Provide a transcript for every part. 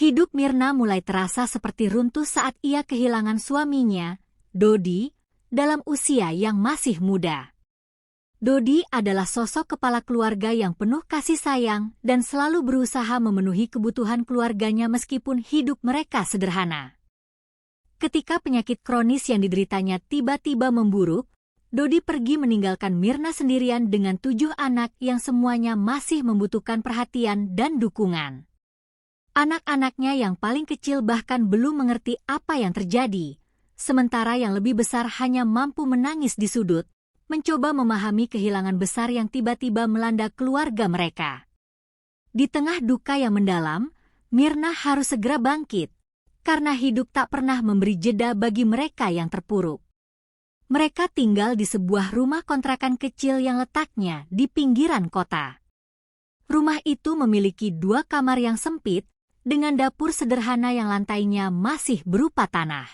Hidup Mirna mulai terasa seperti runtuh saat ia kehilangan suaminya, Dodi, dalam usia yang masih muda. Dodi adalah sosok kepala keluarga yang penuh kasih sayang dan selalu berusaha memenuhi kebutuhan keluarganya meskipun hidup mereka sederhana. Ketika penyakit kronis yang dideritanya tiba-tiba memburuk, Dodi pergi meninggalkan Mirna sendirian dengan 7 anak yang semuanya masih membutuhkan perhatian dan dukungan. Anak-anaknya yang paling kecil bahkan belum mengerti apa yang terjadi, sementara yang lebih besar hanya mampu menangis di sudut, mencoba memahami kehilangan besar yang tiba-tiba melanda keluarga mereka. Di tengah duka yang mendalam, Mirna harus segera bangkit, karena hidup tak pernah memberi jeda bagi mereka yang terpuruk. Mereka tinggal di sebuah rumah kontrakan kecil yang letaknya di pinggiran kota. Rumah itu memiliki 2 kamar yang sempit, dengan dapur sederhana yang lantainya masih berupa tanah.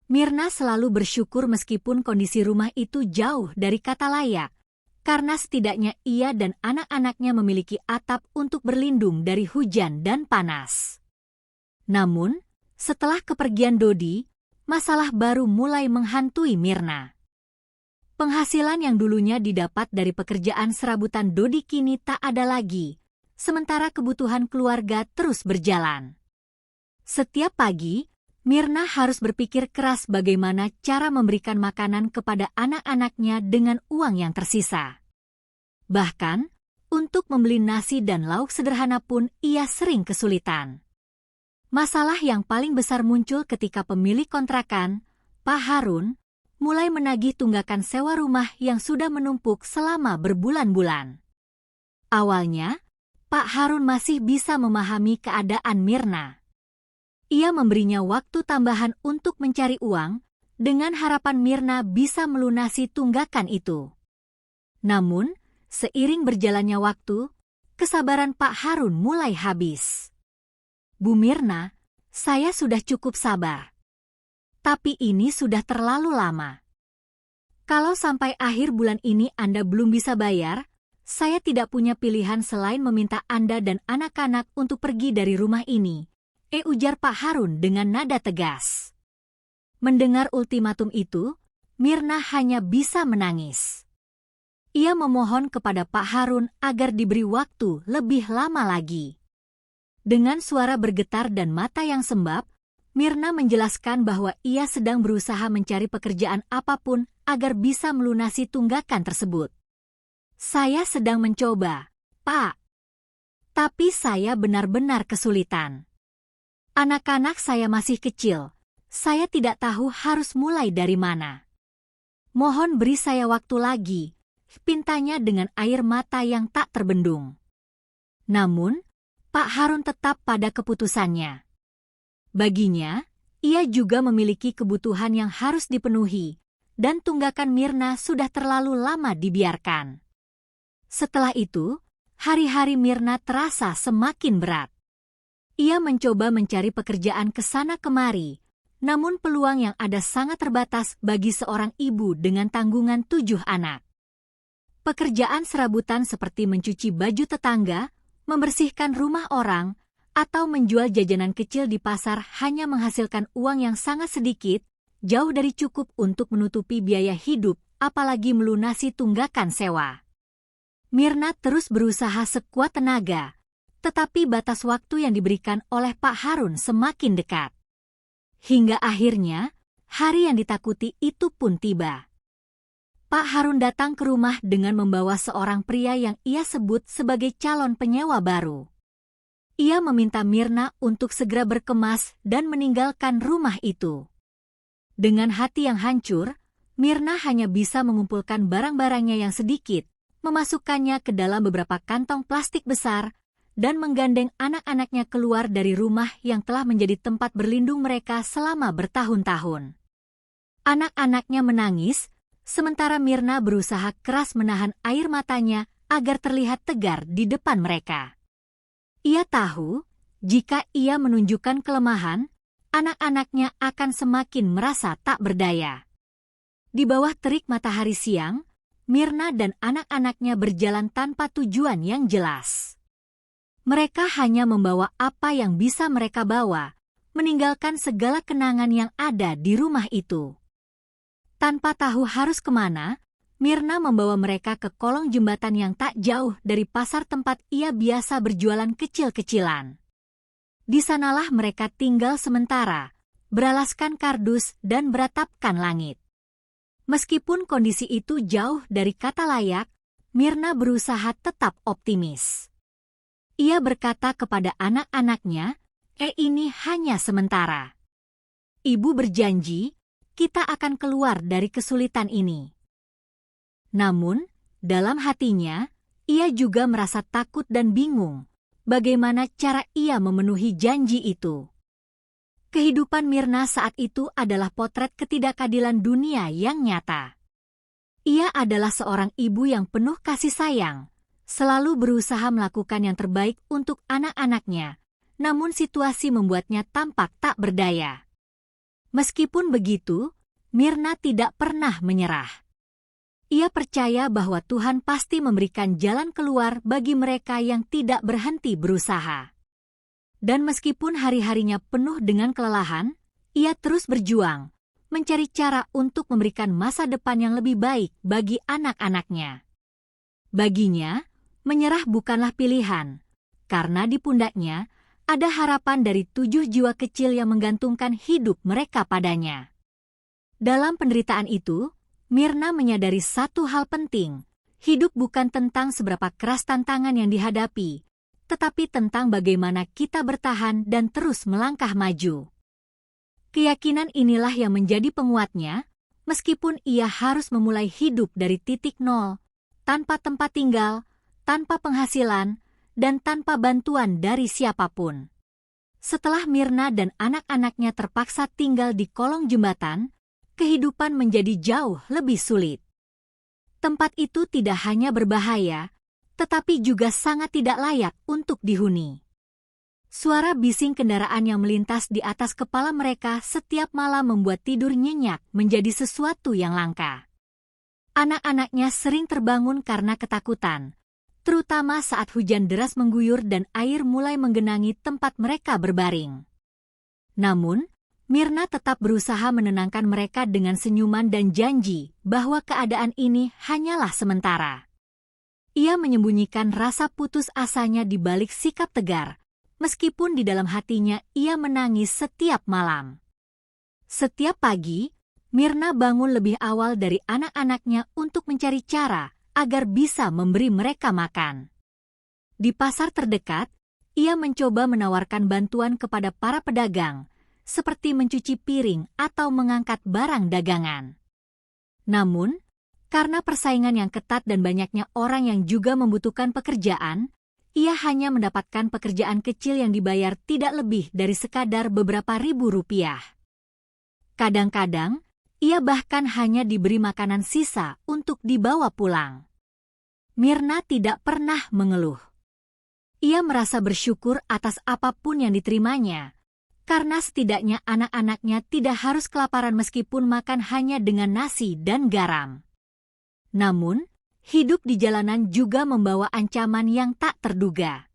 Mirna selalu bersyukur meskipun kondisi rumah itu jauh dari kata layak, karena setidaknya ia dan anak-anaknya memiliki atap untuk berlindung dari hujan dan panas. Namun, setelah kepergian Dodi, masalah baru mulai menghantui Mirna. Penghasilan yang dulunya didapat dari pekerjaan serabutan Dodi kini tak ada lagi, sementara kebutuhan keluarga terus berjalan. Setiap pagi, Mirna harus berpikir keras bagaimana cara memberikan makanan kepada anak-anaknya dengan uang yang tersisa. Bahkan, untuk membeli nasi dan lauk sederhana pun ia sering kesulitan. Masalah yang paling besar muncul ketika pemilik kontrakan, Pak Harun, mulai menagih tunggakan sewa rumah yang sudah menumpuk selama berbulan-bulan. Awalnya, Pak Harun masih bisa memahami keadaan Mirna. Ia memberinya waktu tambahan untuk mencari uang, dengan harapan Mirna bisa melunasi tunggakan itu. Namun, seiring berjalannya waktu, kesabaran Pak Harun mulai habis. Bu Mirna, saya sudah cukup sabar. Tapi ini sudah terlalu lama. Kalau sampai akhir bulan ini Anda belum bisa bayar, saya tidak punya pilihan selain meminta Anda dan anak-anak untuk pergi dari rumah ini, ujar Pak Harun dengan nada tegas. Mendengar ultimatum itu, Mirna hanya bisa menangis. Ia memohon kepada Pak Harun agar diberi waktu lebih lama lagi. Dengan suara bergetar dan mata yang sembab, Mirna menjelaskan bahwa ia sedang berusaha mencari pekerjaan apapun agar bisa melunasi tunggakan tersebut. Saya sedang mencoba, Pak. Tapi saya benar-benar kesulitan. Anak-anak saya masih kecil, saya tidak tahu harus mulai dari mana. Mohon beri saya waktu lagi, pintanya dengan air mata yang tak terbendung. Namun, Pak Harun tetap pada keputusannya. Baginya, ia juga memiliki kebutuhan yang harus dipenuhi, dan tunggakan Mirna sudah terlalu lama dibiarkan. Setelah itu, hari-hari Mirna terasa semakin berat. Ia mencoba mencari pekerjaan ke sana kemari, namun peluang yang ada sangat terbatas bagi seorang ibu dengan tanggungan 7 anak. Pekerjaan serabutan seperti mencuci baju tetangga, membersihkan rumah orang, atau menjual jajanan kecil di pasar hanya menghasilkan uang yang sangat sedikit, jauh dari cukup untuk menutupi biaya hidup, apalagi melunasi tunggakan sewa. Mirna terus berusaha sekuat tenaga, tetapi batas waktu yang diberikan oleh Pak Harun semakin dekat. Hingga akhirnya, hari yang ditakuti itu pun tiba. Pak Harun datang ke rumah dengan membawa seorang pria yang ia sebut sebagai calon penyewa baru. Ia meminta Mirna untuk segera berkemas dan meninggalkan rumah itu. Dengan hati yang hancur, Mirna hanya bisa mengumpulkan barang-barangnya yang sedikit, memasukkannya ke dalam beberapa kantong plastik besar, dan menggandeng anak-anaknya keluar dari rumah yang telah menjadi tempat berlindung mereka selama bertahun-tahun. Anak-anaknya menangis, sementara Mirna berusaha keras menahan air matanya agar terlihat tegar di depan mereka. Ia tahu, jika ia menunjukkan kelemahan, anak-anaknya akan semakin merasa tak berdaya. Di bawah terik matahari siang, Mirna dan anak-anaknya berjalan tanpa tujuan yang jelas. Mereka hanya membawa apa yang bisa mereka bawa, meninggalkan segala kenangan yang ada di rumah itu. Tanpa tahu harus kemana, Mirna membawa mereka ke kolong jembatan yang tak jauh dari pasar tempat ia biasa berjualan kecil-kecilan. Di sanalah mereka tinggal sementara, beralaskan kardus dan beratapkan langit. Meskipun kondisi itu jauh dari kata layak, Mirna berusaha tetap optimis. Ia berkata kepada anak-anaknya, ini hanya sementara. Ibu berjanji, kita akan keluar dari kesulitan ini." Namun, dalam hatinya, ia juga merasa takut dan bingung bagaimana cara ia memenuhi janji itu. Kehidupan Mirna saat itu adalah potret ketidakadilan dunia yang nyata. Ia adalah seorang ibu yang penuh kasih sayang, selalu berusaha melakukan yang terbaik untuk anak-anaknya, namun situasi membuatnya tampak tak berdaya. Meskipun begitu, Mirna tidak pernah menyerah. Ia percaya bahwa Tuhan pasti memberikan jalan keluar bagi mereka yang tidak berhenti berusaha. Dan meskipun hari-harinya penuh dengan kelelahan, ia terus berjuang, mencari cara untuk memberikan masa depan yang lebih baik bagi anak-anaknya. Baginya, menyerah bukanlah pilihan, karena di pundaknya ada harapan dari 7 jiwa kecil yang menggantungkan hidup mereka padanya. Dalam penderitaan itu, Mirna menyadari satu hal penting, hidup bukan tentang seberapa keras tantangan yang dihadapi, tetapi tentang bagaimana kita bertahan dan terus melangkah maju. Keyakinan inilah yang menjadi penguatnya, meskipun ia harus memulai hidup dari titik nol, tanpa tempat tinggal, tanpa penghasilan, dan tanpa bantuan dari siapapun. Setelah Mirna dan anak-anaknya terpaksa tinggal di kolong jembatan, kehidupan menjadi jauh lebih sulit. Tempat itu tidak hanya berbahaya, tetapi juga sangat tidak layak untuk dihuni. Suara bising kendaraan yang melintas di atas kepala mereka setiap malam membuat tidur nyenyak menjadi sesuatu yang langka. Anak-anaknya sering terbangun karena ketakutan, terutama saat hujan deras mengguyur dan air mulai menggenangi tempat mereka berbaring. Namun, Mirna tetap berusaha menenangkan mereka dengan senyuman dan janji bahwa keadaan ini hanyalah sementara. Ia menyembunyikan rasa putus asanya di balik sikap tegar, meskipun di dalam hatinya ia menangis setiap malam. Setiap pagi, Mirna bangun lebih awal dari anak-anaknya untuk mencari cara agar bisa memberi mereka makan. Di pasar terdekat, ia mencoba menawarkan bantuan kepada para pedagang, seperti mencuci piring atau mengangkat barang dagangan. Namun, karena persaingan yang ketat dan banyaknya orang yang juga membutuhkan pekerjaan, ia hanya mendapatkan pekerjaan kecil yang dibayar tidak lebih dari sekadar beberapa ribu rupiah. Kadang-kadang, ia bahkan hanya diberi makanan sisa untuk dibawa pulang. Mirna tidak pernah mengeluh. Ia merasa bersyukur atas apapun yang diterimanya, karena setidaknya anak-anaknya tidak harus kelaparan meskipun makan hanya dengan nasi dan garam. Namun, hidup di jalanan juga membawa ancaman yang tak terduga.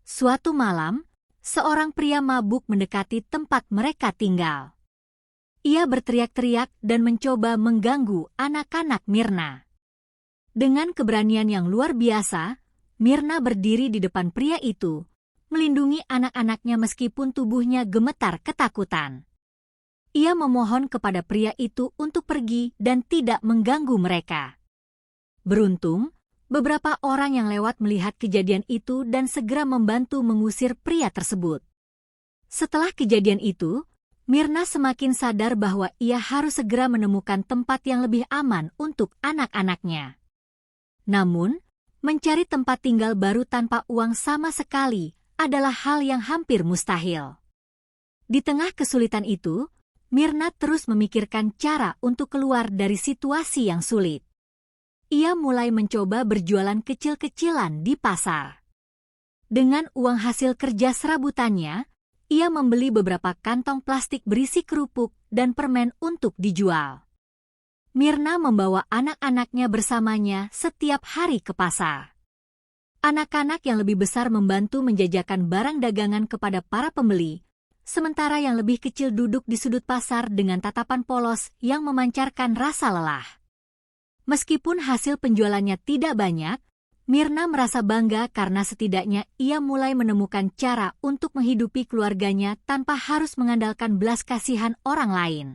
Suatu malam, seorang pria mabuk mendekati tempat mereka tinggal. Ia berteriak-teriak dan mencoba mengganggu anak-anak Mirna. Dengan keberanian yang luar biasa, Mirna berdiri di depan pria itu, melindungi anak-anaknya meskipun tubuhnya gemetar ketakutan. Ia memohon kepada pria itu untuk pergi dan tidak mengganggu mereka. Beruntung, beberapa orang yang lewat melihat kejadian itu dan segera membantu mengusir pria tersebut. Setelah kejadian itu, Mirna semakin sadar bahwa ia harus segera menemukan tempat yang lebih aman untuk anak-anaknya. Namun, mencari tempat tinggal baru tanpa uang sama sekali adalah hal yang hampir mustahil. Di tengah kesulitan itu, Mirna terus memikirkan cara untuk keluar dari situasi yang sulit. Ia mulai mencoba berjualan kecil-kecilan di pasar. Dengan uang hasil kerja serabutannya, ia membeli beberapa kantong plastik berisi kerupuk dan permen untuk dijual. Mirna membawa anak-anaknya bersamanya setiap hari ke pasar. Anak-anak yang lebih besar membantu menjajakan barang dagangan kepada para pembeli, sementara yang lebih kecil duduk di sudut pasar dengan tatapan polos yang memancarkan rasa lelah. Meskipun hasil penjualannya tidak banyak, Mirna merasa bangga karena setidaknya ia mulai menemukan cara untuk menghidupi keluarganya tanpa harus mengandalkan belas kasihan orang lain.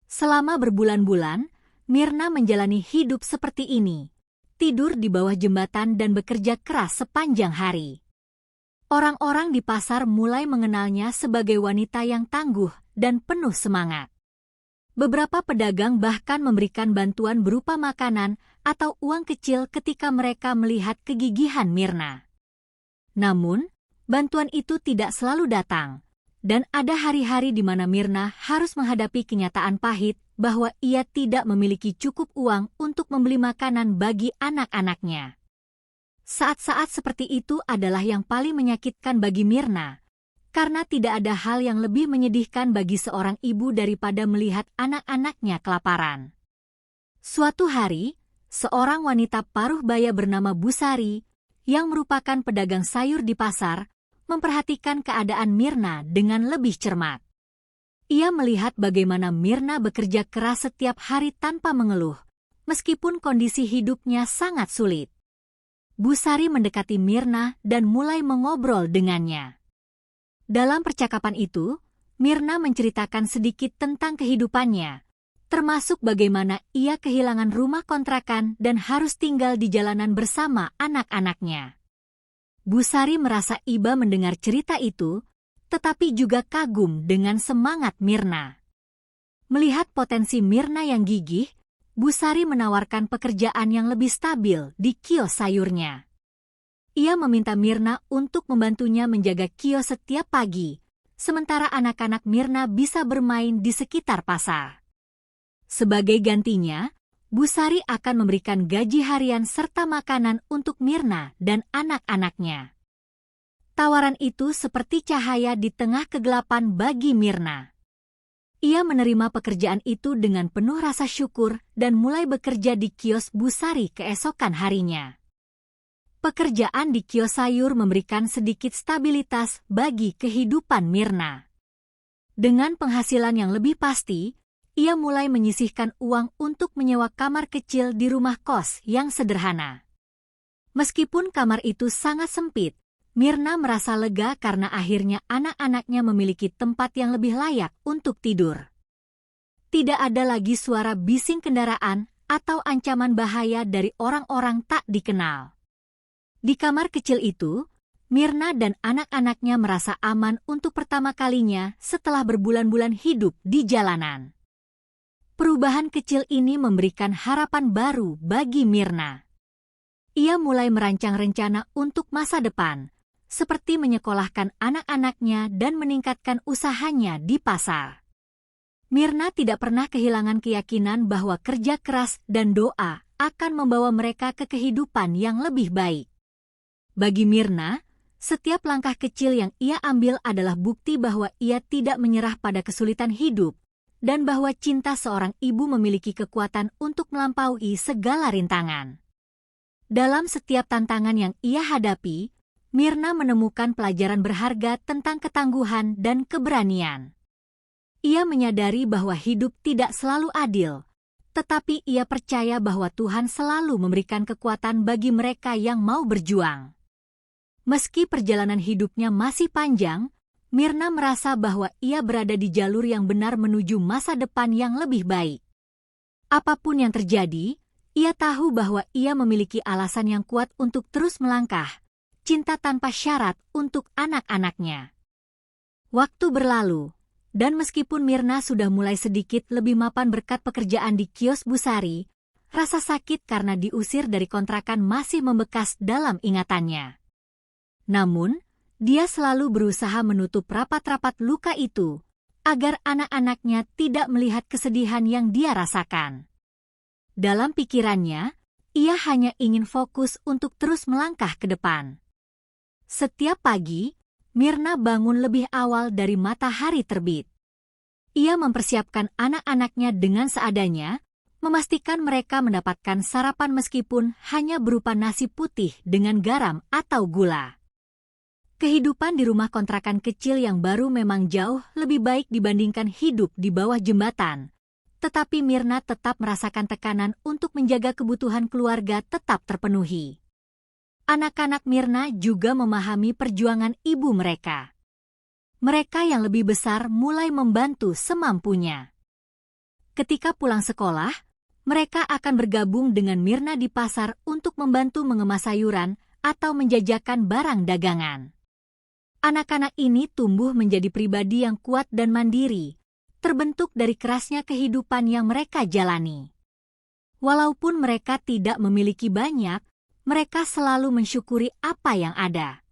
Selama berbulan-bulan, Mirna menjalani hidup seperti ini, tidur di bawah jembatan dan bekerja keras sepanjang hari. Orang-orang di pasar mulai mengenalnya sebagai wanita yang tangguh dan penuh semangat. Beberapa pedagang bahkan memberikan bantuan berupa makanan atau uang kecil ketika mereka melihat kegigihan Mirna. Namun, bantuan itu tidak selalu datang, dan ada hari-hari di mana Mirna harus menghadapi kenyataan pahit bahwa ia tidak memiliki cukup uang untuk membeli makanan bagi anak-anaknya. Saat-saat seperti itu adalah yang paling menyakitkan bagi Mirna, karena tidak ada hal yang lebih menyedihkan bagi seorang ibu daripada melihat anak-anaknya kelaparan. Suatu hari, seorang wanita paruh baya bernama Busari, yang merupakan pedagang sayur di pasar, memperhatikan keadaan Mirna dengan lebih cermat. Ia melihat bagaimana Mirna bekerja keras setiap hari tanpa mengeluh, meskipun kondisi hidupnya sangat sulit. Busari mendekati Mirna dan mulai mengobrol dengannya. Dalam percakapan itu, Mirna menceritakan sedikit tentang kehidupannya, termasuk bagaimana ia kehilangan rumah kontrakan dan harus tinggal di jalanan bersama anak-anaknya. Busari merasa iba mendengar cerita itu, tetapi juga kagum dengan semangat Mirna. Melihat potensi Mirna yang gigih, Busari menawarkan pekerjaan yang lebih stabil di kios sayurnya. Ia meminta Mirna untuk membantunya menjaga kios setiap pagi, sementara anak-anak Mirna bisa bermain di sekitar pasar. Sebagai gantinya, Busari akan memberikan gaji harian serta makanan untuk Mirna dan anak-anaknya. Tawaran itu seperti cahaya di tengah kegelapan bagi Mirna. Ia menerima pekerjaan itu dengan penuh rasa syukur dan mulai bekerja di kios Busari keesokan harinya. Pekerjaan di kios sayur memberikan sedikit stabilitas bagi kehidupan Mirna. Dengan penghasilan yang lebih pasti, ia mulai menyisihkan uang untuk menyewa kamar kecil di rumah kos yang sederhana. Meskipun kamar itu sangat sempit, Mirna merasa lega karena akhirnya anak-anaknya memiliki tempat yang lebih layak untuk tidur. Tidak ada lagi suara bising kendaraan atau ancaman bahaya dari orang-orang tak dikenal. Di kamar kecil itu, Mirna dan anak-anaknya merasa aman untuk pertama kalinya setelah berbulan-bulan hidup di jalanan. Perubahan kecil ini memberikan harapan baru bagi Mirna. Ia mulai merancang rencana untuk masa depan, seperti menyekolahkan anak-anaknya dan meningkatkan usahanya di pasar. Mirna tidak pernah kehilangan keyakinan bahwa kerja keras dan doa akan membawa mereka ke kehidupan yang lebih baik. Bagi Mirna, setiap langkah kecil yang ia ambil adalah bukti bahwa ia tidak menyerah pada kesulitan hidup, dan bahwa cinta seorang ibu memiliki kekuatan untuk melampaui segala rintangan. Dalam setiap tantangan yang ia hadapi, Mirna menemukan pelajaran berharga tentang ketangguhan dan keberanian. Ia menyadari bahwa hidup tidak selalu adil, tetapi ia percaya bahwa Tuhan selalu memberikan kekuatan bagi mereka yang mau berjuang. Meski perjalanan hidupnya masih panjang, Mirna merasa bahwa ia berada di jalur yang benar menuju masa depan yang lebih baik. Apapun yang terjadi, ia tahu bahwa ia memiliki alasan yang kuat untuk terus melangkah, cinta tanpa syarat untuk anak-anaknya. Waktu berlalu, dan meskipun Mirna sudah mulai sedikit lebih mapan berkat pekerjaan di kios Busari, rasa sakit karena diusir dari kontrakan masih membekas dalam ingatannya. Namun, dia selalu berusaha menutup rapat-rapat luka itu, agar anak-anaknya tidak melihat kesedihan yang dia rasakan. Dalam pikirannya, ia hanya ingin fokus untuk terus melangkah ke depan. Setiap pagi, Mirna bangun lebih awal dari matahari terbit. Ia mempersiapkan anak-anaknya dengan seadanya, memastikan mereka mendapatkan sarapan meskipun hanya berupa nasi putih dengan garam atau gula. Kehidupan di rumah kontrakan kecil yang baru memang jauh lebih baik dibandingkan hidup di bawah jembatan. Tetapi Mirna tetap merasakan tekanan untuk menjaga kebutuhan keluarga tetap terpenuhi. Anak-anak Mirna juga memahami perjuangan ibu mereka. Mereka yang lebih besar mulai membantu semampunya. Ketika pulang sekolah, mereka akan bergabung dengan Mirna di pasar untuk membantu mengemas sayuran atau menjajakan barang dagangan. Anak-anak ini tumbuh menjadi pribadi yang kuat dan mandiri, terbentuk dari kerasnya kehidupan yang mereka jalani. Walaupun mereka tidak memiliki banyak, mereka selalu mensyukuri apa yang ada.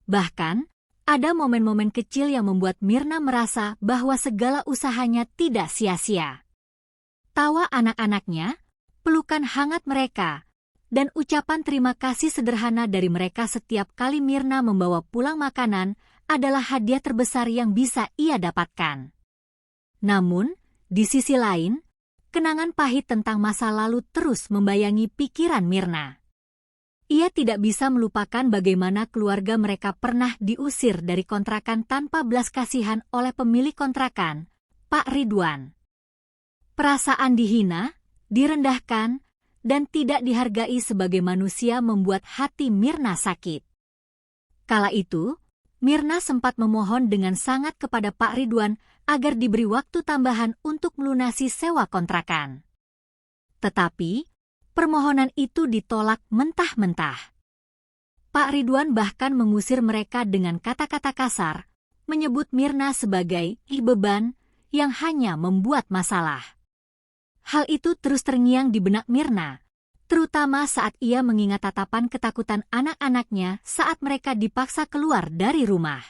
Bahkan, ada momen-momen kecil yang membuat Mirna merasa bahwa segala usahanya tidak sia-sia. Tawa anak-anaknya, pelukan hangat mereka, dan ucapan terima kasih sederhana dari mereka setiap kali Mirna membawa pulang makanan adalah hadiah terbesar yang bisa ia dapatkan. Namun, di sisi lain, kenangan pahit tentang masa lalu terus membayangi pikiran Mirna. Ia tidak bisa melupakan bagaimana keluarga mereka pernah diusir dari kontrakan tanpa belas kasihan oleh pemilik kontrakan, Pak Ridwan. Perasaan dihina, direndahkan, dan tidak dihargai sebagai manusia membuat hati Mirna sakit. Kala itu, Mirna sempat memohon dengan sangat kepada Pak Ridwan agar diberi waktu tambahan untuk melunasi sewa kontrakan. Tetapi, permohonan itu ditolak mentah-mentah. Pak Ridwan bahkan mengusir mereka dengan kata-kata kasar, menyebut Mirna sebagai beban yang hanya membuat masalah. Hal itu terus terngiang di benak Mirna, terutama saat ia mengingat tatapan ketakutan anak-anaknya saat mereka dipaksa keluar dari rumah.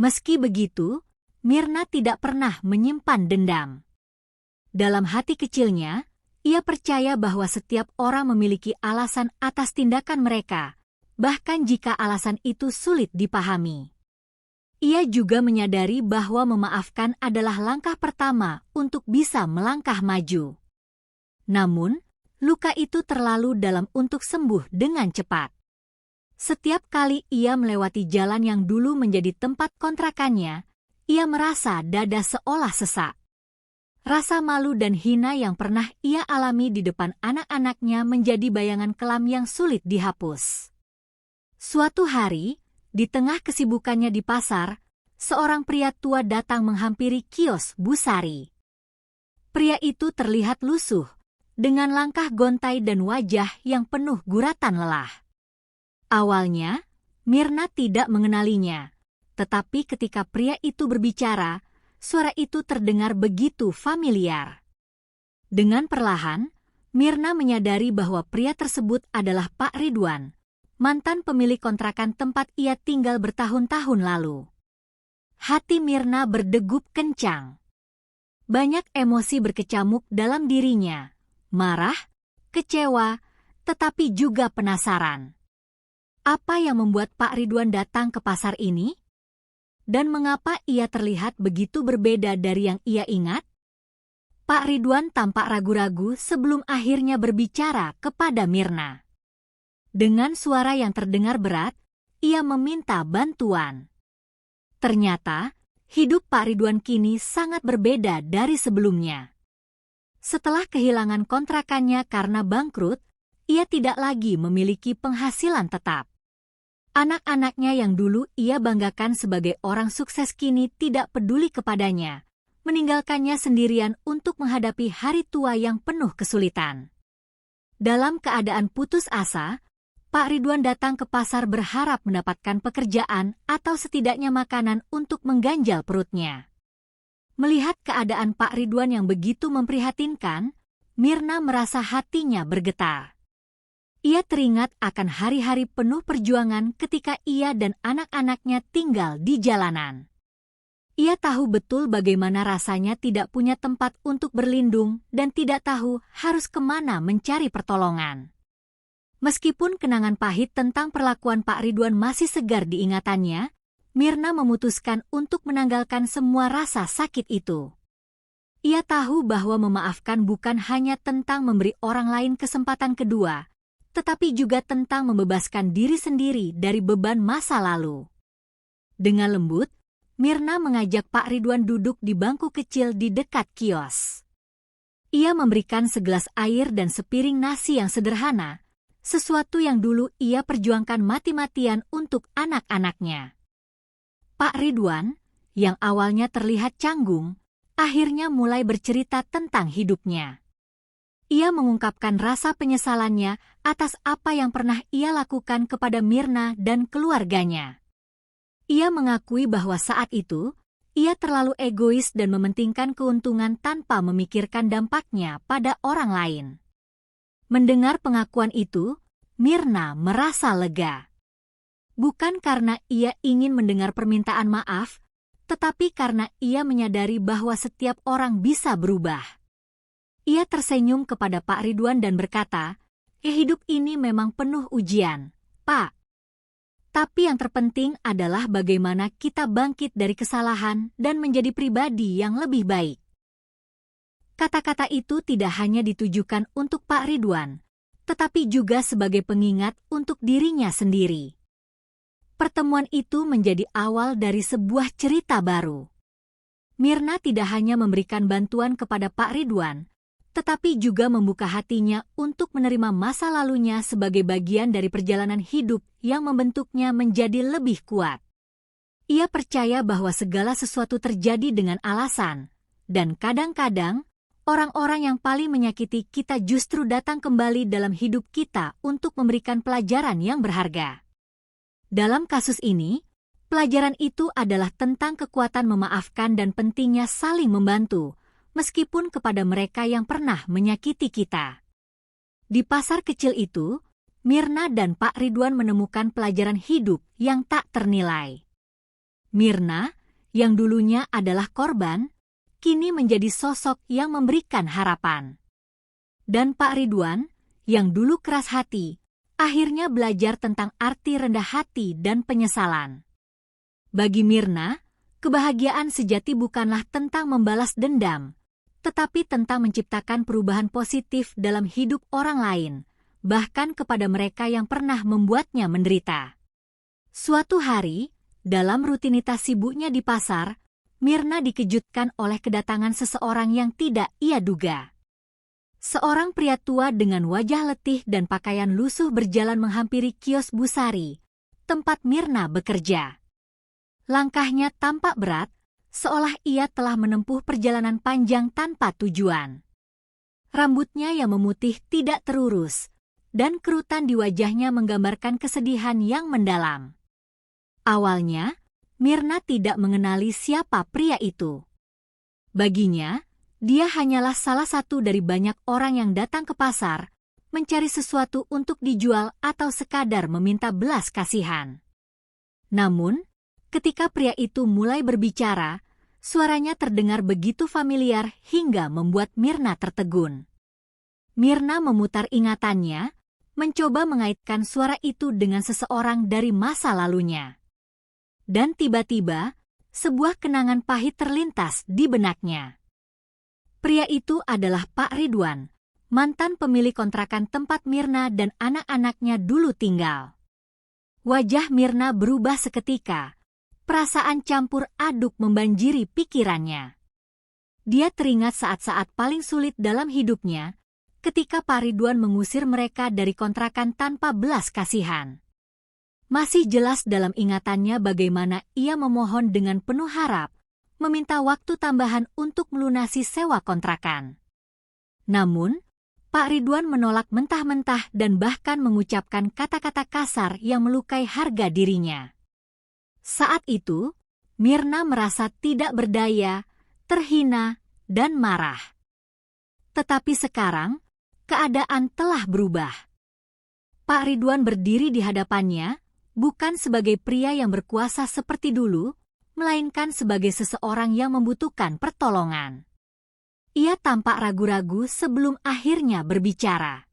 Meski begitu, Mirna tidak pernah menyimpan dendam. Dalam hati kecilnya, ia percaya bahwa setiap orang memiliki alasan atas tindakan mereka, bahkan jika alasan itu sulit dipahami. Ia juga menyadari bahwa memaafkan adalah langkah pertama untuk bisa melangkah maju. Namun, luka itu terlalu dalam untuk sembuh dengan cepat. Setiap kali ia melewati jalan yang dulu menjadi tempat kontrakannya, ia merasa dada seolah sesak. Rasa malu dan hina yang pernah ia alami di depan anak-anaknya menjadi bayangan kelam yang sulit dihapus. Suatu hari, di tengah kesibukannya di pasar, seorang pria tua datang menghampiri kios Bu Sari. Pria itu terlihat lusuh, dengan langkah gontai dan wajah yang penuh guratan lelah. Awalnya, Mirna tidak mengenalinya. Tetapi ketika pria itu berbicara, suara itu terdengar begitu familiar. Dengan perlahan, Mirna menyadari bahwa pria tersebut adalah Pak Ridwan, mantan pemilik kontrakan tempat ia tinggal bertahun-tahun lalu. Hati Mirna berdegup kencang. Banyak emosi berkecamuk dalam dirinya, marah, kecewa, tetapi juga penasaran. Apa yang membuat Pak Ridwan datang ke pasar ini? Dan mengapa ia terlihat begitu berbeda dari yang ia ingat? Pak Ridwan tampak ragu-ragu sebelum akhirnya berbicara kepada Mirna. Dengan suara yang terdengar berat, ia meminta bantuan. Ternyata, hidup Pak Ridwan kini sangat berbeda dari sebelumnya. Setelah kehilangan kontrakannya karena bangkrut, ia tidak lagi memiliki penghasilan tetap. Anak-anaknya yang dulu ia banggakan sebagai orang sukses kini tidak peduli kepadanya, meninggalkannya sendirian untuk menghadapi hari tua yang penuh kesulitan. Dalam keadaan putus asa, Pak Ridwan datang ke pasar berharap mendapatkan pekerjaan atau setidaknya makanan untuk mengganjal perutnya. Melihat keadaan Pak Ridwan yang begitu memprihatinkan, Mirna merasa hatinya bergetar. Ia teringat akan hari-hari penuh perjuangan ketika ia dan anak-anaknya tinggal di jalanan. Ia tahu betul bagaimana rasanya tidak punya tempat untuk berlindung dan tidak tahu harus kemana mencari pertolongan. Meskipun kenangan pahit tentang perlakuan Pak Ridwan masih segar di ingatannya, Mirna memutuskan untuk menanggalkan semua rasa sakit itu. Ia tahu bahwa memaafkan bukan hanya tentang memberi orang lain kesempatan kedua, tetapi juga tentang membebaskan diri sendiri dari beban masa lalu. Dengan lembut, Mirna mengajak Pak Ridwan duduk di bangku kecil di dekat kios. Ia memberikan segelas air dan sepiring nasi yang sederhana, sesuatu yang dulu ia perjuangkan mati-matian untuk anak-anaknya. Pak Ridwan, yang awalnya terlihat canggung, akhirnya mulai bercerita tentang hidupnya. Ia mengungkapkan rasa penyesalannya atas apa yang pernah ia lakukan kepada Mirna dan keluarganya. Ia mengakui bahwa saat itu, ia terlalu egois dan mementingkan keuntungan tanpa memikirkan dampaknya pada orang lain. Mendengar pengakuan itu, Mirna merasa lega. Bukan karena ia ingin mendengar permintaan maaf, tetapi karena ia menyadari bahwa setiap orang bisa berubah. Ia tersenyum kepada Pak Ridwan dan berkata, hidup ini memang penuh ujian, Pak. Tapi yang terpenting adalah bagaimana kita bangkit dari kesalahan dan menjadi pribadi yang lebih baik." Kata-kata itu tidak hanya ditujukan untuk Pak Ridwan, tetapi juga sebagai pengingat untuk dirinya sendiri. Pertemuan itu menjadi awal dari sebuah cerita baru. Mirna tidak hanya memberikan bantuan kepada Pak Ridwan, tetapi juga membuka hatinya untuk menerima masa lalunya sebagai bagian dari perjalanan hidup yang membentuknya menjadi lebih kuat. Ia percaya bahwa segala sesuatu terjadi dengan alasan, dan kadang-kadang orang-orang yang paling menyakiti kita justru datang kembali dalam hidup kita untuk memberikan pelajaran yang berharga. Dalam kasus ini, pelajaran itu adalah tentang kekuatan memaafkan dan pentingnya saling membantu, meskipun kepada mereka yang pernah menyakiti kita. Di pasar kecil itu, Mirna dan Pak Ridwan menemukan pelajaran hidup yang tak ternilai. Mirna, yang dulunya adalah korban, kini menjadi sosok yang memberikan harapan. Dan Pak Ridwan, yang dulu keras hati, akhirnya belajar tentang arti rendah hati dan penyesalan. Bagi Mirna, kebahagiaan sejati bukanlah tentang membalas dendam, tetapi tentang menciptakan perubahan positif dalam hidup orang lain, bahkan kepada mereka yang pernah membuatnya menderita. Suatu hari, dalam rutinitas sibuknya di pasar, Mirna dikejutkan oleh kedatangan seseorang yang tidak ia duga. Seorang pria tua dengan wajah letih dan pakaian lusuh berjalan menghampiri kios Busari, tempat Mirna bekerja. Langkahnya tampak berat, seolah ia telah menempuh perjalanan panjang tanpa tujuan. Rambutnya yang memutih tidak terurus, dan kerutan di wajahnya menggambarkan kesedihan yang mendalam. Awalnya, Mirna tidak mengenali siapa pria itu. Baginya, dia hanyalah salah satu dari banyak orang yang datang ke pasar, mencari sesuatu untuk dijual atau sekadar meminta belas kasihan. Namun, ketika pria itu mulai berbicara, suaranya terdengar begitu familiar hingga membuat Mirna tertegun. Mirna memutar ingatannya, mencoba mengaitkan suara itu dengan seseorang dari masa lalunya. Dan tiba-tiba, sebuah kenangan pahit terlintas di benaknya. Pria itu adalah Pak Ridwan, mantan pemilik kontrakan tempat Mirna dan anak-anaknya dulu tinggal. Wajah Mirna berubah seketika, perasaan campur aduk membanjiri pikirannya. Dia teringat saat-saat paling sulit dalam hidupnya, ketika Pak Ridwan mengusir mereka dari kontrakan tanpa belas kasihan. Masih jelas dalam ingatannya bagaimana ia memohon dengan penuh harap, meminta waktu tambahan untuk melunasi sewa kontrakan. Namun, Pak Ridwan menolak mentah-mentah dan bahkan mengucapkan kata-kata kasar yang melukai harga dirinya. Saat itu, Mirna merasa tidak berdaya, terhina, dan marah. Tetapi sekarang, keadaan telah berubah. Pak Ridwan berdiri di hadapannya, bukan sebagai pria yang berkuasa seperti dulu, melainkan sebagai seseorang yang membutuhkan pertolongan. Ia tampak ragu-ragu sebelum akhirnya berbicara.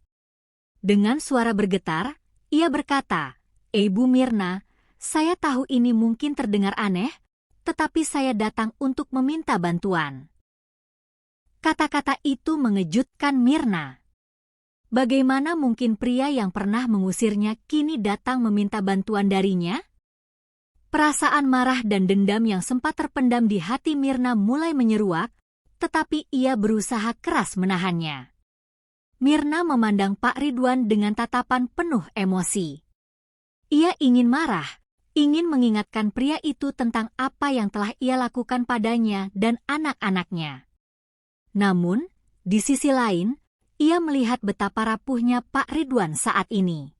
Dengan suara bergetar, ia berkata, "Ibu Mirna, saya tahu ini mungkin terdengar aneh, tetapi saya datang untuk meminta bantuan." Kata-kata itu mengejutkan Mirna. Bagaimana mungkin pria yang pernah mengusirnya kini datang meminta bantuan darinya? Perasaan marah dan dendam yang sempat terpendam di hati Mirna mulai menyeruak, tetapi ia berusaha keras menahannya. Mirna memandang Pak Ridwan dengan tatapan penuh emosi. Ia ingin marah, ingin mengingatkan pria itu tentang apa yang telah ia lakukan padanya dan anak-anaknya. Namun, di sisi lain, ia melihat betapa rapuhnya Pak Ridwan saat ini.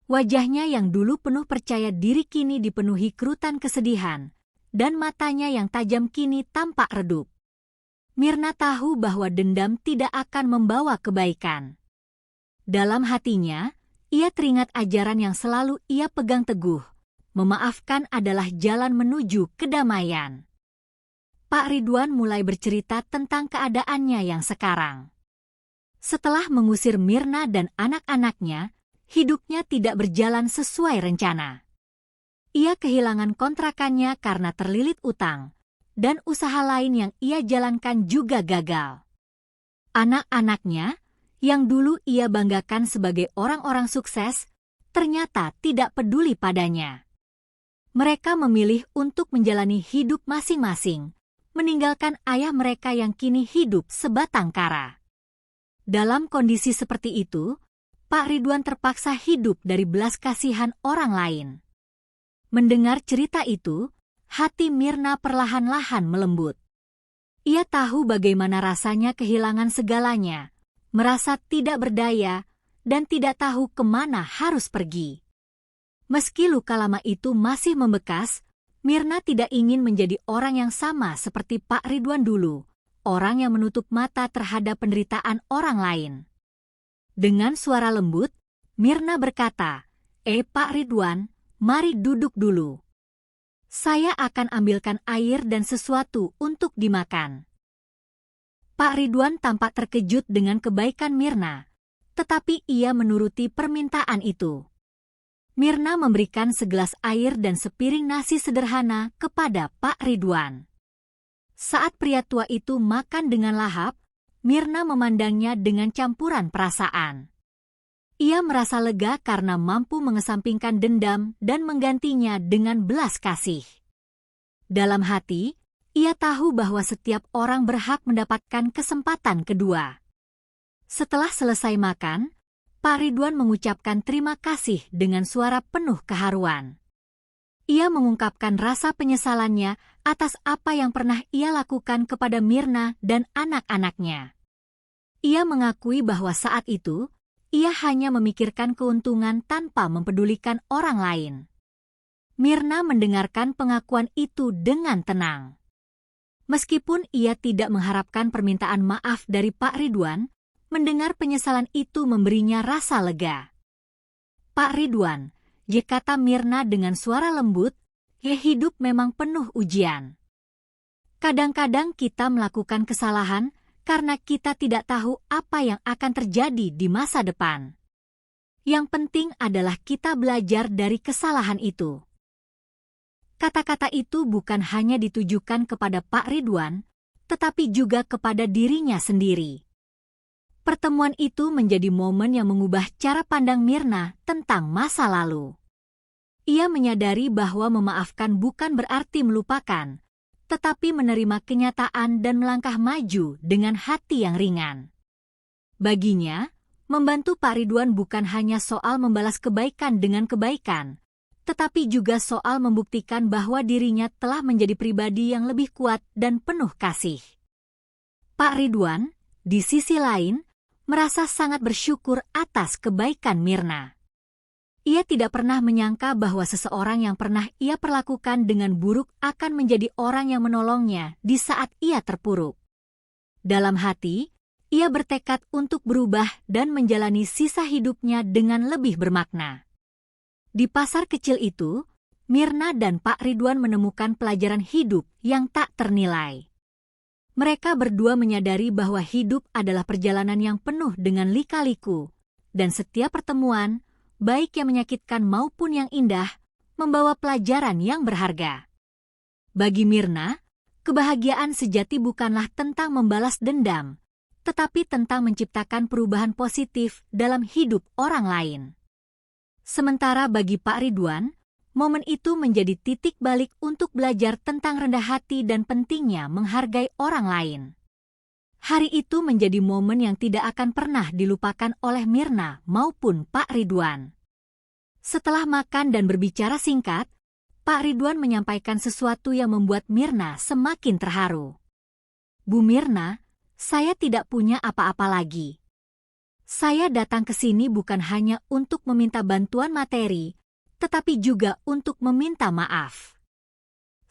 Wajahnya yang dulu penuh percaya diri kini dipenuhi kerutan kesedihan, dan matanya yang tajam kini tampak redup. Mirna tahu bahwa dendam tidak akan membawa kebaikan. Dalam hatinya, ia teringat ajaran yang selalu ia pegang teguh. Memaafkan adalah jalan menuju kedamaian. Pak Ridwan mulai bercerita tentang keadaannya yang sekarang. Setelah mengusir Mirna dan anak-anaknya, hidupnya tidak berjalan sesuai rencana. Ia kehilangan kontrakannya karena terlilit utang, dan usaha lain yang ia jalankan juga gagal. Anak-anaknya, yang dulu ia banggakan sebagai orang-orang sukses, ternyata tidak peduli padanya. Mereka memilih untuk menjalani hidup masing-masing, meninggalkan ayah mereka yang kini hidup sebatang kara. Dalam kondisi seperti itu, Pak Ridwan terpaksa hidup dari belas kasihan orang lain. Mendengar cerita itu, hati Mirna perlahan-lahan melembut. Ia tahu bagaimana rasanya kehilangan segalanya, merasa tidak berdaya, dan tidak tahu kemana harus pergi. Meski luka lama itu masih membekas, Mirna tidak ingin menjadi orang yang sama seperti Pak Ridwan dulu, orang yang menutup mata terhadap penderitaan orang lain. Dengan suara lembut, Mirna berkata, Pak Ridwan, mari duduk dulu. Saya akan ambilkan air dan sesuatu untuk dimakan. Pak Ridwan tampak terkejut dengan kebaikan Mirna, tetapi ia menuruti permintaan itu. Mirna memberikan segelas air dan sepiring nasi sederhana kepada Pak Ridwan. Saat pria tua itu makan dengan lahap, Mirna memandangnya dengan campuran perasaan. Ia merasa lega karena mampu mengesampingkan dendam dan menggantinya dengan belas kasih. Dalam hati, ia tahu bahwa setiap orang berhak mendapatkan kesempatan kedua. Setelah selesai makan, Pak Ridwan mengucapkan terima kasih dengan suara penuh keharuan. Ia mengungkapkan rasa penyesalannya atas apa yang pernah ia lakukan kepada Mirna dan anak-anaknya. Ia mengakui bahwa saat itu, ia hanya memikirkan keuntungan tanpa mempedulikan orang lain. Mirna mendengarkan pengakuan itu dengan tenang. Meskipun ia tidak mengharapkan permintaan maaf dari Pak Ridwan, mendengar penyesalan itu memberinya rasa lega. Pak Ridwan, kata Mirna dengan suara lembut, hidup memang penuh ujian. Kadang-kadang kita melakukan kesalahan karena kita tidak tahu apa yang akan terjadi di masa depan. Yang penting adalah kita belajar dari kesalahan itu. Kata-kata itu bukan hanya ditujukan kepada Pak Ridwan, tetapi juga kepada dirinya sendiri. Pertemuan itu menjadi momen yang mengubah cara pandang Mirna tentang masa lalu. Ia menyadari bahwa memaafkan bukan berarti melupakan, tetapi menerima kenyataan dan melangkah maju dengan hati yang ringan. Baginya, membantu Pak Ridwan bukan hanya soal membalas kebaikan dengan kebaikan, tetapi juga soal membuktikan bahwa dirinya telah menjadi pribadi yang lebih kuat dan penuh kasih. Pak Ridwan, di sisi lain, merasa sangat bersyukur atas kebaikan Mirna. Ia tidak pernah menyangka bahwa seseorang yang pernah ia perlakukan dengan buruk akan menjadi orang yang menolongnya di saat ia terpuruk. Dalam hati, ia bertekad untuk berubah dan menjalani sisa hidupnya dengan lebih bermakna. Di pasar kecil itu, Mirna dan Pak Ridwan menemukan pelajaran hidup yang tak ternilai. Mereka berdua menyadari bahwa hidup adalah perjalanan yang penuh dengan lika-liku, dan setiap pertemuan, baik yang menyakitkan maupun yang indah, membawa pelajaran yang berharga. Bagi Mirna, Kebahagiaan sejati bukanlah tentang membalas dendam, tetapi tentang menciptakan perubahan positif dalam hidup orang lain. Sementara bagi Pak Ridwan, momen itu menjadi titik balik untuk belajar tentang rendah hati dan pentingnya menghargai orang lain. Hari itu menjadi momen yang tidak akan pernah dilupakan oleh Mirna maupun Pak Ridwan. Setelah makan dan berbicara singkat, Pak Ridwan menyampaikan sesuatu yang membuat Mirna semakin terharu. "Bu Mirna, saya tidak punya apa-apa lagi. Saya datang ke sini bukan hanya untuk meminta bantuan materi, tetapi juga untuk meminta maaf.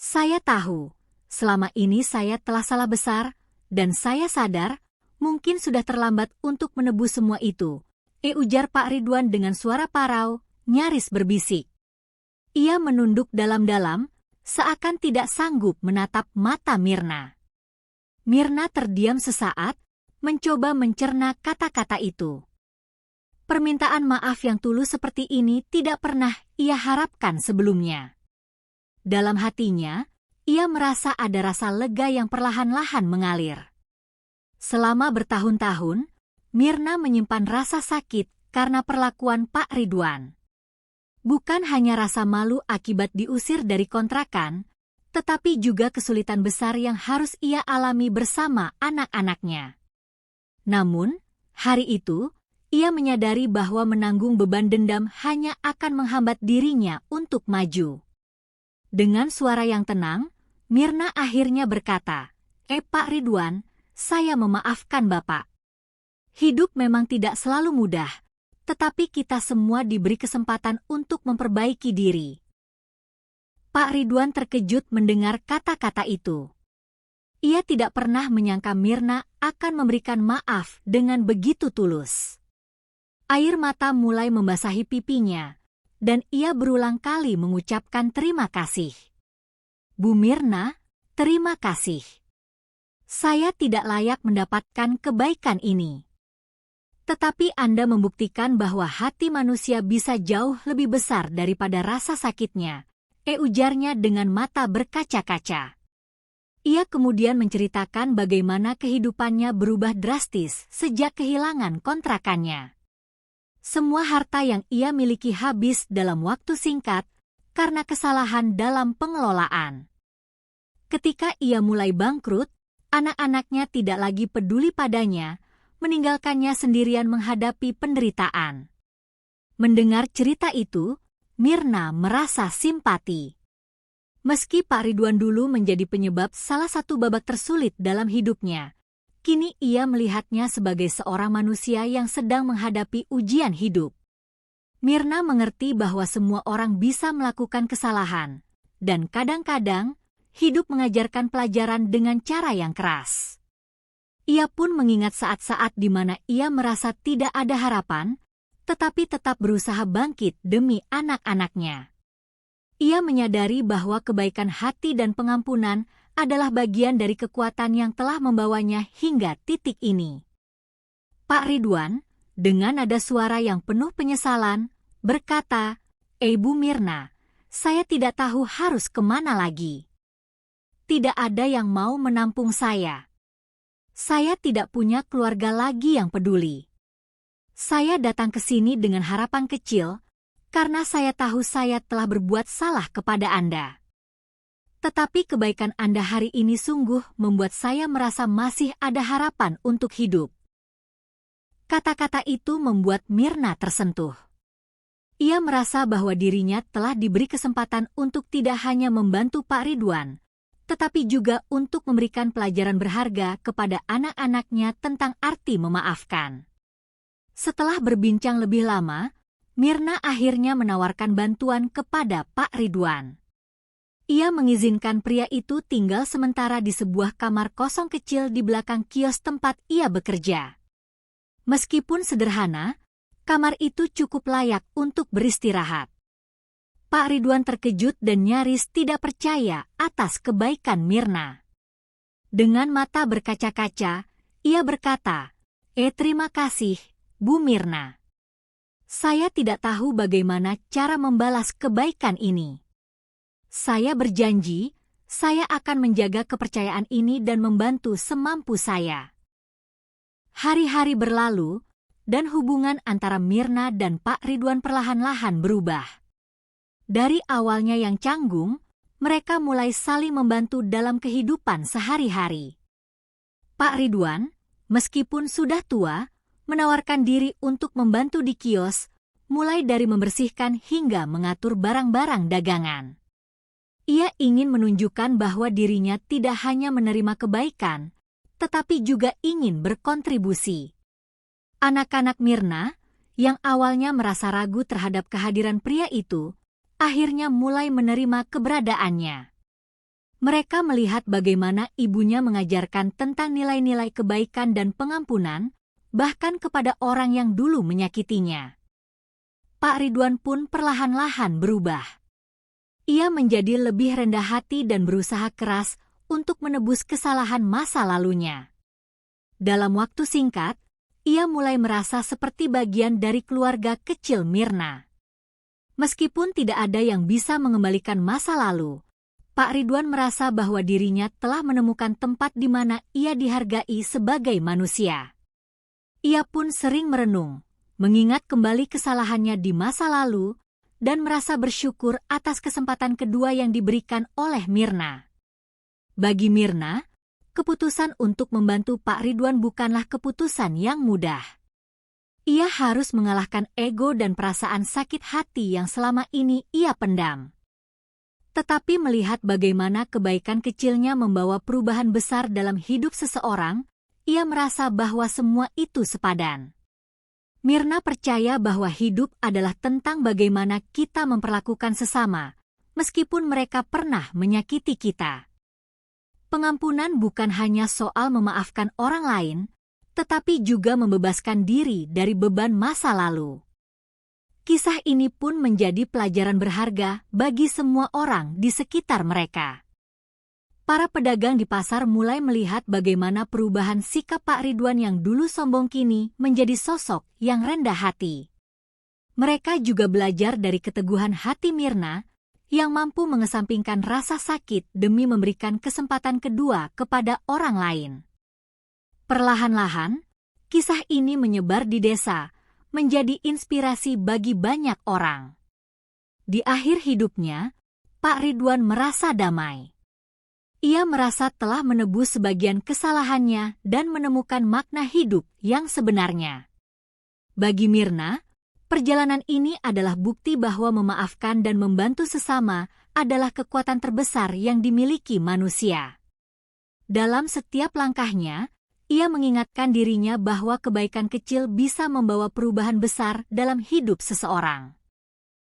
Saya tahu, selama ini saya telah salah besar, dan saya sadar, mungkin sudah terlambat untuk menebus semua itu," ujar Pak Ridwan dengan suara parau, nyaris berbisik. Ia menunduk dalam-dalam, seakan tidak sanggup menatap mata Mirna. Mirna terdiam sesaat, mencoba mencerna kata-kata itu. Permintaan maaf yang tulus seperti ini tidak pernah ia harapkan sebelumnya. Dalam hatinya, ia merasa ada rasa lega yang perlahan-lahan mengalir. Selama bertahun-tahun, Mirna menyimpan rasa sakit karena perlakuan Pak Ridwan. Bukan hanya rasa malu akibat diusir dari kontrakan, tetapi juga kesulitan besar yang harus ia alami bersama anak-anaknya. Namun, hari itu, ia menyadari bahwa menanggung beban dendam hanya akan menghambat dirinya untuk maju. Dengan suara yang tenang, Mirna akhirnya berkata, Pak Ridwan, saya memaafkan Bapak. Hidup memang tidak selalu mudah, tetapi kita semua diberi kesempatan untuk memperbaiki diri." Pak Ridwan terkejut mendengar kata-kata itu. Ia tidak pernah menyangka Mirna akan memberikan maaf dengan begitu tulus. Air mata mulai membasahi pipinya, dan ia berulang kali mengucapkan terima kasih. "Bu Mirna, terima kasih. Saya tidak layak mendapatkan kebaikan ini. Tetapi Anda membuktikan bahwa hati manusia bisa jauh lebih besar daripada rasa sakitnya," ujarnya dengan mata berkaca-kaca. Ia kemudian menceritakan bagaimana kehidupannya berubah drastis sejak kehilangan kontrakannya. Semua harta yang ia miliki habis dalam waktu singkat karena kesalahan dalam pengelolaan. Ketika ia mulai bangkrut, anak-anaknya tidak lagi peduli padanya, meninggalkannya sendirian menghadapi penderitaan. Mendengar cerita itu, Mirna merasa simpati. Meski Pak Ridwan dulu menjadi penyebab salah satu babak tersulit dalam hidupnya, kini ia melihatnya sebagai seorang manusia yang sedang menghadapi ujian hidup. Mirna mengerti bahwa semua orang bisa melakukan kesalahan, dan kadang-kadang hidup mengajarkan pelajaran dengan cara yang keras. Ia pun mengingat saat-saat di mana ia merasa tidak ada harapan, tetapi tetap berusaha bangkit demi anak-anaknya. Ia menyadari bahwa kebaikan hati dan pengampunan adalah bagian dari kekuatan yang telah membawanya hingga titik ini. Pak Ridwan, dengan nada suara yang penuh penyesalan, berkata, "Bu Mirna, saya tidak tahu harus kemana lagi. Tidak ada yang mau menampung saya. Saya tidak punya keluarga lagi yang peduli. Saya datang ke sini dengan harapan kecil, karena saya tahu saya telah berbuat salah kepada Anda. Tetapi kebaikan Anda hari ini sungguh membuat saya merasa masih ada harapan untuk hidup." Kata-kata itu membuat Mirna tersentuh. Ia merasa bahwa dirinya telah diberi kesempatan untuk tidak hanya membantu Pak Ridwan, tetapi juga untuk memberikan pelajaran berharga kepada anak-anaknya tentang arti memaafkan. Setelah berbincang lebih lama, Mirna akhirnya menawarkan bantuan kepada Pak Ridwan. Ia mengizinkan pria itu tinggal sementara di sebuah kamar kosong kecil di belakang kios tempat ia bekerja. Meskipun sederhana, kamar itu cukup layak untuk beristirahat. Pak Ridwan terkejut dan nyaris tidak percaya atas kebaikan Mirna. Dengan mata berkaca-kaca, ia berkata, terima kasih, Bu Mirna. Saya tidak tahu bagaimana cara membalas kebaikan ini. Saya berjanji, Saya akan menjaga kepercayaan ini dan membantu semampu saya. Hari-hari berlalu, dan hubungan antara Mirna dan Pak Ridwan perlahan-lahan berubah. Dari awalnya yang canggung, mereka mulai saling membantu dalam kehidupan sehari-hari. Pak Ridwan, meskipun sudah tua, menawarkan diri untuk membantu di kios, mulai dari membersihkan hingga mengatur barang-barang dagangan. Ia ingin menunjukkan bahwa dirinya tidak hanya menerima kebaikan, tetapi juga ingin berkontribusi. Anak-anak Mirna, yang awalnya merasa ragu terhadap kehadiran pria itu, akhirnya mulai menerima keberadaannya. Mereka melihat bagaimana ibunya mengajarkan tentang nilai-nilai kebaikan dan pengampunan, bahkan kepada orang yang dulu menyakitinya. Pak Ridwan pun perlahan-lahan berubah. Ia menjadi lebih rendah hati dan berusaha keras untuk menebus kesalahan masa lalunya. Dalam waktu singkat, ia mulai merasa seperti bagian dari keluarga kecil Mirna. Meskipun tidak ada yang bisa mengembalikan masa lalu, Pak Ridwan merasa bahwa dirinya telah menemukan tempat di mana ia dihargai sebagai manusia. Ia pun sering merenung, mengingat kembali kesalahannya di masa lalu, dan merasa bersyukur atas kesempatan kedua yang diberikan oleh Mirna. Bagi Mirna, keputusan untuk membantu Pak Ridwan bukanlah keputusan yang mudah. Ia harus mengalahkan ego dan perasaan sakit hati yang selama ini ia pendam. Tetapi melihat bagaimana kebaikan kecilnya membawa perubahan besar dalam hidup seseorang, ia merasa bahwa semua itu sepadan. Mirna percaya bahwa hidup adalah tentang bagaimana kita memperlakukan sesama, meskipun mereka pernah menyakiti kita. Pengampunan bukan hanya soal memaafkan orang lain, tetapi juga membebaskan diri dari beban masa lalu. Kisah ini pun menjadi pelajaran berharga bagi semua orang di sekitar mereka. Para pedagang di pasar mulai melihat bagaimana perubahan sikap Pak Ridwan yang dulu sombong kini menjadi sosok yang rendah hati. Mereka juga belajar dari keteguhan hati Mirna yang mampu mengesampingkan rasa sakit demi memberikan kesempatan kedua kepada orang lain. Perlahan-lahan, kisah ini menyebar di desa, menjadi inspirasi bagi banyak orang. Di akhir hidupnya, Pak Ridwan merasa damai. Ia merasa telah menebus sebagian kesalahannya dan menemukan makna hidup yang sebenarnya. Bagi Mirna, perjalanan ini adalah bukti bahwa memaafkan dan membantu sesama adalah kekuatan terbesar yang dimiliki manusia. Dalam setiap langkahnya, ia mengingatkan dirinya bahwa kebaikan kecil bisa membawa perubahan besar dalam hidup seseorang.